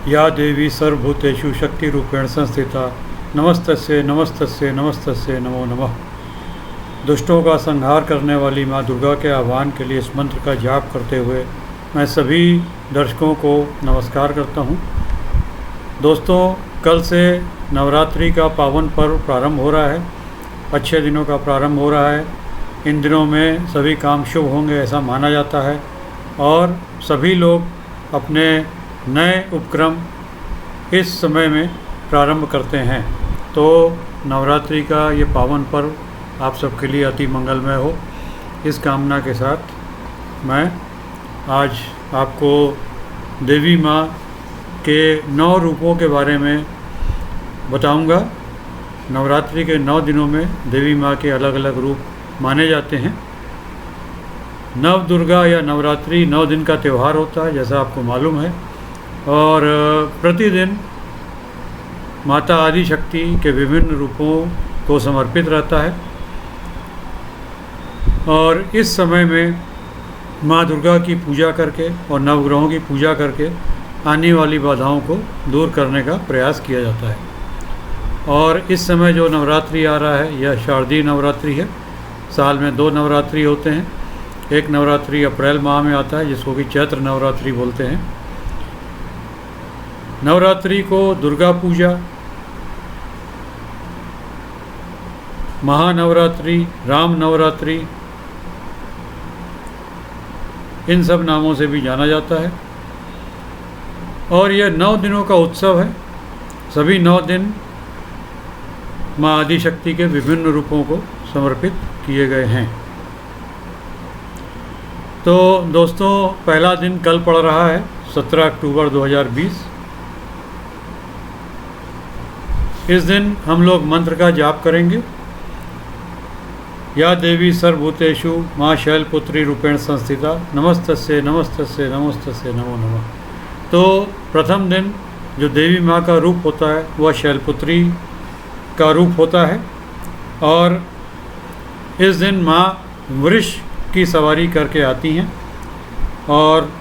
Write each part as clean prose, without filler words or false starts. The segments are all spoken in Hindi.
या देवी सर्वभूतेषु शक्तिरूपेण संस्थिता नमस्तस्यै नमस्तस्यै नमस्तस्यै नमो नमः। दुष्टों का संहार करने वाली माँ दुर्गा के आह्वान के लिए इस मंत्र का जाप करते हुए मैं सभी दर्शकों को नमस्कार करता हूँ। दोस्तों, कल से नवरात्रि का पावन पर्व प्रारंभ हो रहा है। अच्छे दिनों का प्रारंभ हो रहा है। इन दिनों में सभी काम शुभ होंगे ऐसा माना जाता है और सभी लोग अपने नए उपक्रम इस समय में प्रारंभ करते हैं। तो नवरात्रि का ये पावन पर्व आप सबके लिए अति मंगलमय हो, इस कामना के साथ मैं आज आपको देवी माँ के 9 रूपों के बारे में बताऊंगा। नवरात्रि के 9 दिनों में देवी माँ के अलग अलग रूप माने जाते हैं। नव दुर्गा या नवरात्रि 9 दिन का त्यौहार होता है, जैसा आपको मालूम है, और प्रतिदिन माता आदि शक्ति के विभिन्न रूपों को समर्पित रहता है। और इस समय में माँ दुर्गा की पूजा करके और नवग्रहों की पूजा करके आने वाली बाधाओं को दूर करने का प्रयास किया जाता है। और इस समय जो नवरात्रि आ रहा है यह शारदीय नवरात्रि है। साल में 2 नवरात्रि होते हैं। एक नवरात्रि अप्रैल माह में आता है जिसको कि चैत्र नवरात्रि बोलते हैं। नवरात्रि को दुर्गा पूजा, महानवरात्रि, राम नवरात्रि, इन सब नामों से भी जाना जाता है। और यह 9 दिनों का उत्सव है। सभी 9 दिन माँ आदिशक्ति के विभिन्न रूपों को समर्पित किए गए हैं। तो दोस्तों, पहला दिन कल पड़ रहा है 17 अक्टूबर 2020। इस दिन हम लोग मंत्र का जाप करेंगे। या देवी सर्वभूतेषु माँ शैलपुत्री रूपेण संस्थिता नमस्तस्यै नमस्तस्यै नमस्तस्यै नमो नमः। तो प्रथम दिन जो देवी माँ का रूप होता है वह शैलपुत्री का रूप होता है। और इस दिन माँ वृष की सवारी करके आती हैं और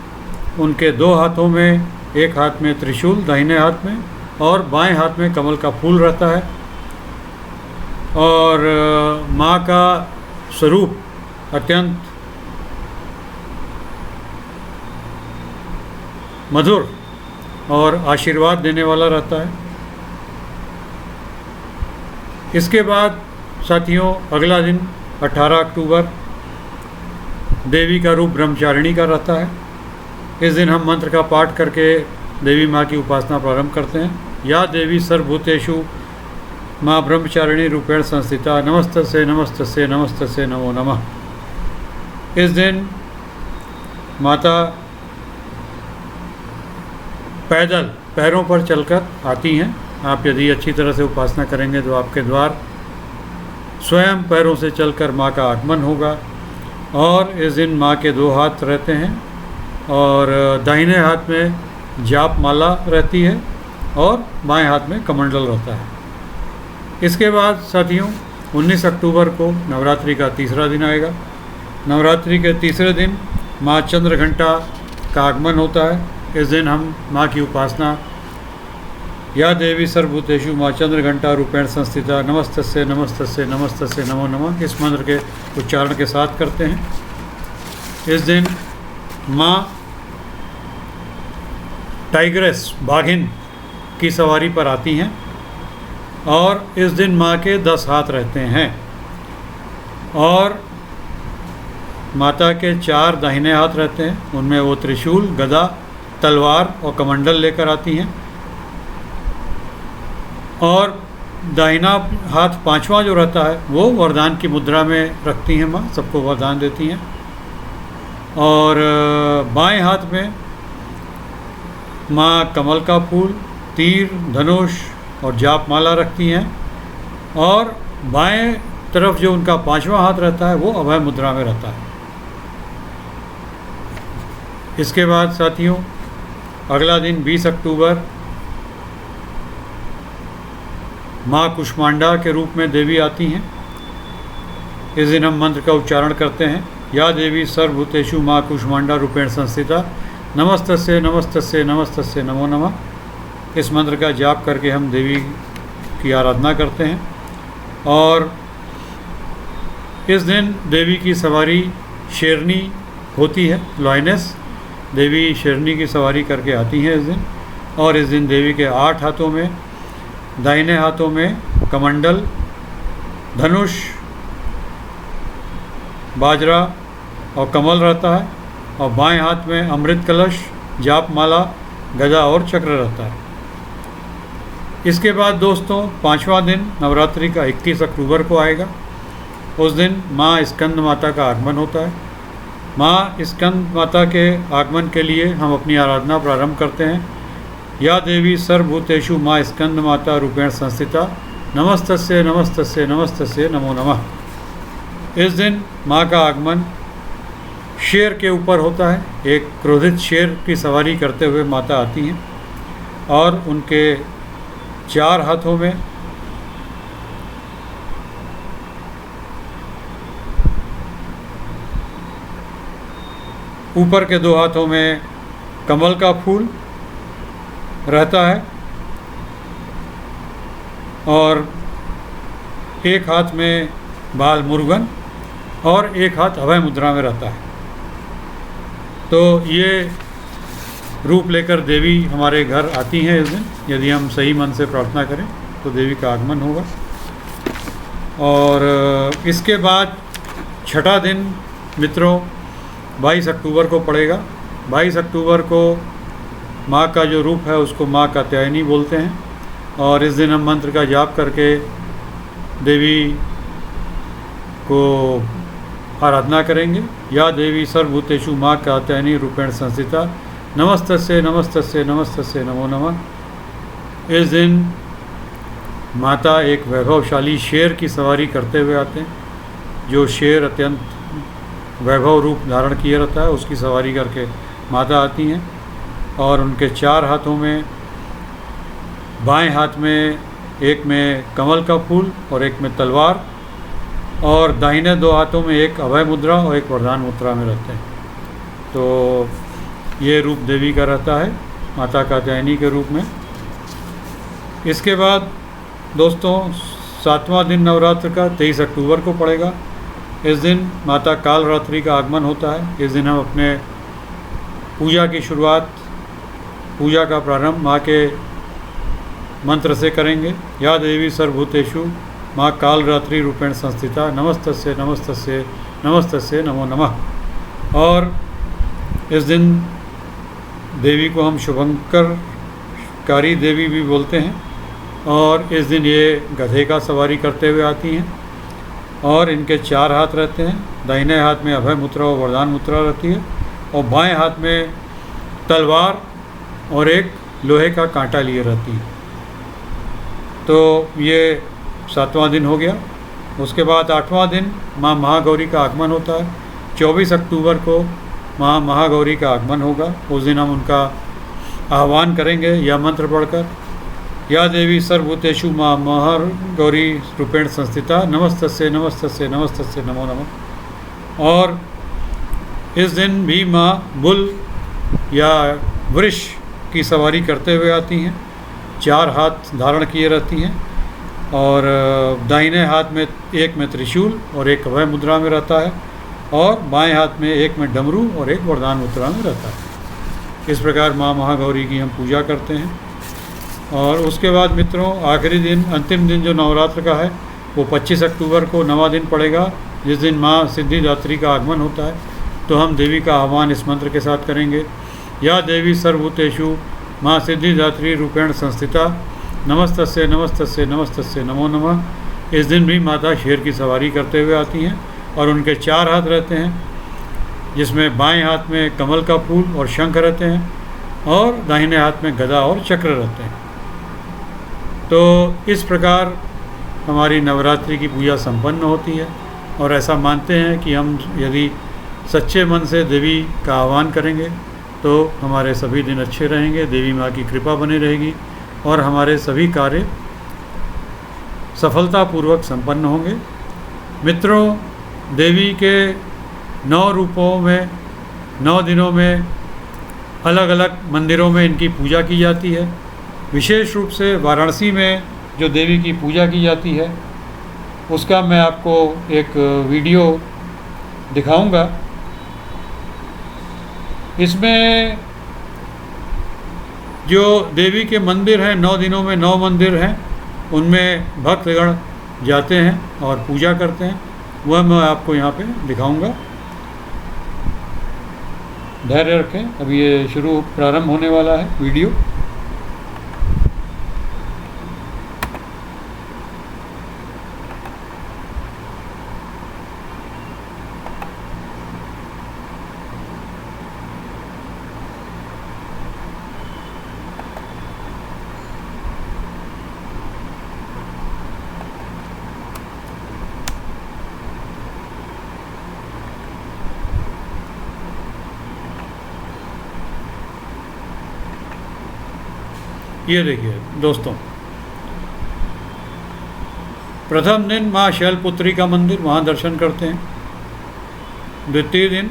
उनके 2 हाथों में, एक हाथ में त्रिशूल दाहिने हाथ में और बाएं हाथ में कमल का फूल रहता है। और माँ का स्वरूप अत्यंत मधुर और आशीर्वाद देने वाला रहता है। इसके बाद साथियों, अगला दिन 18 अक्टूबर देवी का रूप ब्रह्मचारिणी का रहता है। इस दिन हम मंत्र का पाठ करके देवी माँ की उपासना प्रारंभ करते हैं। या देवी सर्वभूतेषु माँ ब्रह्मचारिणी रूपेण संस्थिता नमस्तस्यै नमस्तस्यै नमस्तस्यै नमो नमः। इस दिन माता पैदल पैरों पर चलकर आती हैं। आप यदि अच्छी तरह से उपासना करेंगे तो आपके द्वार स्वयं पैरों से चलकर माँ का आगमन होगा। और इस दिन माँ के 2 हाथ रहते हैं और दाहिने हाथ में जाप माला रहती है और बाएं हाथ में कमंडल रहता है। इसके बाद साथियों 19 अक्टूबर को नवरात्रि का तीसरा दिन आएगा। नवरात्रि के तीसरे दिन माँ चंद्रघंटा का आगमन होता है। इस दिन हम माँ की उपासना या देवी सर्वभूतेषु माँ चंद्रघंटा रूपेण संस्थिता नमस्तस्यै नमस्तस्यै नमस्तस्यै नमो नमः इस मंत्र के उच्चारण के साथ करते हैं। इस दिन माँ टाइग्रेस बाघिन की सवारी पर आती हैं और इस दिन माँ के 10 हाथ रहते हैं और माता के 4 दाहिने हाथ रहते हैं। उनमें वो त्रिशूल, गदा, तलवार और कमंडल लेकर आती हैं। और दाहिना हाथ 5वां जो रहता है वो वरदान की मुद्रा में रखती हैं माँ, सबको वरदान देती हैं। और बाएं हाथ में माँ कमल का फूल, तीर, धनुष और जाप माला रखती हैं। और बाएं तरफ जो उनका 5वां हाथ रहता है वो अभय मुद्रा में रहता है। इसके बाद साथियों अगला दिन 20 अक्टूबर माँ कुष्मांडा के रूप में देवी आती हैं। इस दिन हम मंत्र का उच्चारण करते हैं। या देवी सर्वभूतेषु माँ कुष्मांडा रूपेण संस्थिता नमस्तस्यै नमस्तस्यै नमस्तस्यै नमो नमः। इस मंत्र का जाप करके हम देवी की आराधना करते हैं। और इस दिन देवी की सवारी शेरनी होती है, लॉयनेस। देवी शेरनी की सवारी करके आती हैं इस दिन। और इस दिन देवी के 8 हाथों में, दाहिने हाथों में कमंडल, धनुष, बाजरा और कमल रहता है, और बाएं हाथ में अमृत कलश, जाप माला, गदा और चक्र रहता है। इसके बाद दोस्तों 5वां दिन नवरात्रि का 21 अक्टूबर को आएगा। उस दिन माँ स्कंद माता का आगमन होता है। माँ स्कंद माता के आगमन के लिए हम अपनी आराधना प्रारंभ करते हैं। या देवी सर्वभूतेषु माँ स्कंद माता रूपेण संस्थिता, नमस्तस्ये नमस्तस्ये नमस्तस्ये नमो नमः। इस दिन माँ का आगमन शेर के ऊपर होता है। एक क्रोधित शेर की सवारी करते हुए माता आती हैं और उनके 4 हाथों में ऊपर के 2 हाथों में कमल का फूल रहता है और एक हाथ में बाल मुरुगन और एक हाथ अभय मुद्रा में रहता है। तो ये रूप लेकर देवी हमारे घर आती हैं इस दिन। यदि हम सही मन से प्रार्थना करें तो देवी का आगमन होगा। और इसके बाद छठा दिन मित्रों 22 अक्टूबर को पड़ेगा। 22 अक्टूबर को माँ का जो रूप है उसको माँ कात्यायनी बोलते हैं। और इस दिन हम मंत्र का जाप करके देवी को आराधना करेंगे। या देवी सर्वभूतेषु माँ कात्यायनी रूपेण संस्थिता, नमस्तस्ये नमस्तस्ये नमस्तस्ये नमो नमः। इस दिन माता एक वैभवशाली शेर की सवारी करते हुए आते हैं। जो शेर अत्यंत वैभव रूप धारण किए रहता है उसकी सवारी करके माता आती हैं। और उनके 4 हाथों में, बाएं हाथ में एक में कमल का फूल और एक में तलवार, और दाहिने 2 हाथों में एक अभय मुद्रा और एक वरदान मुद्रा में रहते हैं। तो ये रूप देवी का रहता है माता कात्यायनी के रूप में। इसके बाद दोस्तों 7वां दिन नवरात्र का 23 अक्टूबर को पड़ेगा। इस दिन माता कालरात्रि का आगमन होता है। इस दिन हम अपने पूजा की शुरुआत, पूजा का प्रारंभ माँ के मंत्र से करेंगे। या देवी सर्वभूतेषु माँ कालरात्रि रूपेण संस्थिता, नमस्तस्ये नमस्तस्ये नमस्तस्ये नमो नमः। और इस दिन देवी को हम शुभंकरकारी देवी भी बोलते हैं। और इस दिन ये गधे का सवारी करते हुए आती हैं और इनके 4 हाथ रहते हैं। दाहिने हाथ में अभय मुद्रा और वरदान मुद्रा रहती है और बाएं हाथ में तलवार और एक लोहे का कांटा लिए रहती है। तो ये 7वां दिन हो गया। उसके बाद 8वां दिन माँ महागौरी का आगमन होता है। 24 अक्टूबर को माँ महागौरी का आगमन होगा। उस दिन हम उनका आह्वान करेंगे यह मंत्र पढ़कर। या देवी सर्वभूतेषु माँ महागौरी रूपेण संस्थिता, नमस्तस्ये नमस्तस्ये नमस्तस्ये नमो नमः। और इस दिन भी माँ बुल या वृष की सवारी करते हुए आती हैं। 4 हाथ धारण किए रहती हैं और दाहिने हाथ में एक में त्रिशूल और एक अभय मुद्रा में रहता है और बाएं हाथ में एक में डमरू और एक वरदान मुद्रा में रहता है। इस प्रकार माँ महागौरी की हम पूजा करते हैं। और उसके बाद मित्रों आखिरी दिन, अंतिम दिन जो नवरात्र का है वो 25 अक्टूबर को 9वां दिन पड़ेगा, जिस दिन माँ सिद्धिदात्री का आगमन होता है। तो हम देवी का आह्वान इस मंत्र के साथ करेंगे। या देवी सर्वभूतेषु माँ सिद्धिदात्री रूपेण संस्थिता, नमस्तस्ये नमस्तस्ये नमस्तस्ये नमो नमः। इस दिन भी माता शेर की सवारी करते हुए आती हैं और उनके 4 हाथ रहते हैं, जिसमें बाएं हाथ में कमल का फूल और शंख रहते हैं और दाहिने हाथ में गदा और चक्र रहते हैं। तो इस प्रकार हमारी नवरात्रि की पूजा संपन्न होती है। और ऐसा मानते हैं कि हम यदि सच्चे मन से देवी का आह्वान करेंगे तो हमारे सभी दिन अच्छे रहेंगे, देवी माँ की कृपा बनी रहेगी और हमारे सभी कार्य सफलतापूर्वक संपन्न होंगे। मित्रों, देवी के 9 रूपों में 9 दिनों में अलग अलग मंदिरों में इनकी पूजा की जाती है। विशेष रूप से वाराणसी में जो देवी की पूजा की जाती है उसका मैं आपको एक वीडियो दिखाऊंगा। इसमें जो देवी के मंदिर हैं, 9 दिनों में 9 मंदिर हैं, उनमें भक्तगण जाते हैं और पूजा करते हैं, वह मैं आपको यहाँ पे दिखाऊंगा। धैर्य रखें, अभी ये प्रारंभ होने वाला है वीडियो। ये देखिए दोस्तों, प्रथम दिन माँ शैलपुत्री का मंदिर, वहाँ दर्शन करते हैं। द्वितीय दिन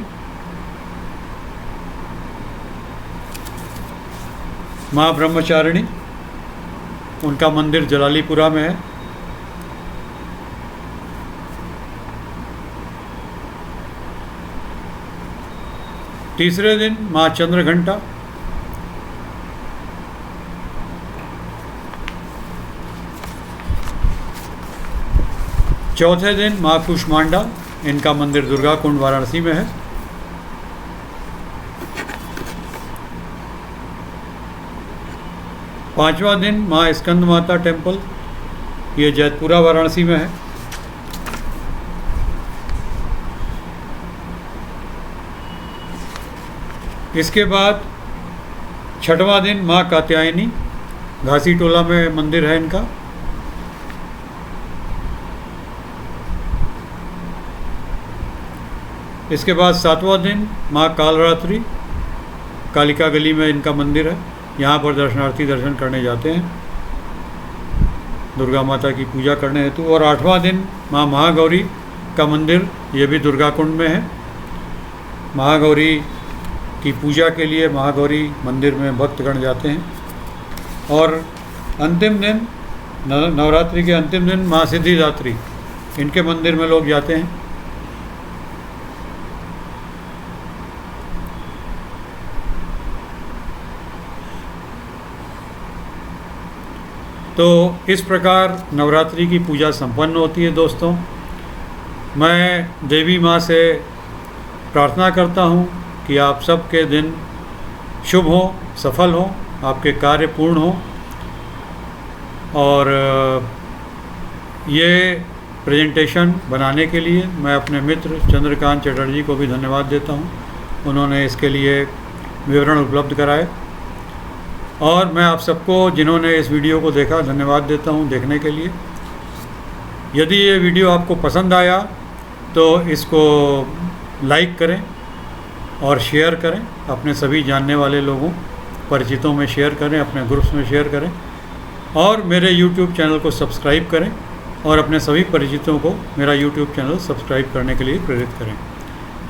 माँ ब्रह्मचारिणी, उनका मंदिर जलालीपुरा में है। तीसरे दिन माँ चंद्रघंटा, चौथे दिन माँ कुष्मांडा, इनका मंदिर दुर्गा कुंड वाराणसी में है। पांचवा दिन माँ स्कंद माता टेम्पल, ये जैतपुरा वाराणसी में है। इसके बाद छठवां दिन माँ कात्यायनी, घासी टोला में मंदिर है इनका। इसके बाद सातवां दिन माँ कालरात्रि, कालिका गली में इनका मंदिर है, यहाँ पर दर्शनार्थी दर्शन करने जाते हैं दुर्गा माता की पूजा करने हेतु। और आठवां दिन माँ महागौरी का मंदिर, ये भी दुर्गा कुंड में है। महागौरी की पूजा के लिए महागौरी मंदिर में भक्तगण जाते हैं। और अंतिम दिन, नवरात्रि के अंतिम दिन माँ सिद्धिदात्री, इनके मंदिर में लोग जाते हैं। तो इस प्रकार नवरात्रि की पूजा संपन्न होती है दोस्तों। मैं देवी माँ से प्रार्थना करता हूँ कि आप सबके दिन शुभ हो, सफल हो, आपके कार्य पूर्ण हो। और ये प्रेजेंटेशन बनाने के लिए मैं अपने मित्र चंद्रकांत चटर्जी को भी धन्यवाद देता हूँ। उन्होंने इसके लिए विवरण उपलब्ध कराए। और मैं आप सबको जिन्होंने इस वीडियो को देखा, धन्यवाद देता हूँ देखने के लिए। यदि ये वीडियो आपको पसंद आया तो इसको लाइक करें और शेयर करें, अपने सभी जानने वाले लोगों, परिचितों में शेयर करें, अपने ग्रुप्स में शेयर करें। और मेरे YouTube चैनल को सब्सक्राइब करें और अपने सभी परिचितों को मेरा YouTube चैनल सब्सक्राइब करने के लिए प्रेरित करें।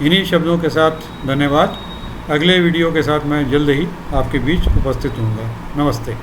इन्हीं शब्दों के साथ धन्यवाद। अगले वीडियो के साथ मैं जल्द ही आपके बीच उपस्थित होऊंगा। नमस्ते।